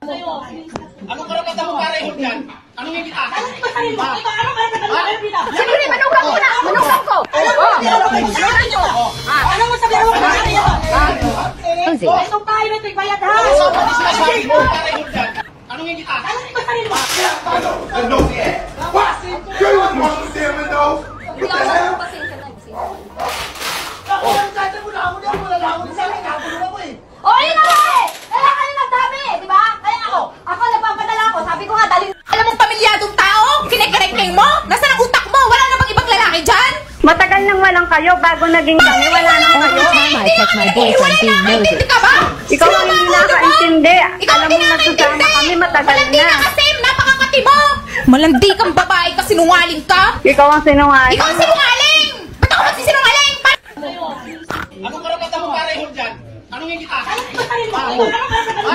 Anong karapatan mo para ihod yan? Anong yung kita? Anong karapatan mo para ihod yan? Siyempre, manugang ko na! Manugang ko! Ano mo sabihin mo para ihod? Itong tayo na ito'y bayad ha! Sabi mo para ihod yan. Anong yung kita? Anong karapatan mo? No, what? You're the one who damn it, though. What the hell? O, yun na nga eh! Kaya kayo nagsabi, di ba? Kaya ako nagpapadala ako. Sabi ko nga, dali. Alam mong pamilyadong tao? Kinikerengkeng mo? Nasaan ang utak mo? Wala namang ibang lalaki dyan? Matagal nang walang kayo bago naging kami. Wala nang kayo. Nakakaintindi ka ba? Ikaw ang hindi nakaintindi. Ikaw Alam ang mo, nagsasama nakakaintindi. kami matagal Malandi na. ka kasi, napakakati mo. Malandi kang babae ka, sinungaling ka. Ikaw ang sinungaling. Ikaw ang sinungaling. Ba't ako magsisinungaling? Anong karapatan mo para ihod yan? Anong yung kita? Anong karapatan mo? Anong karapatan mo?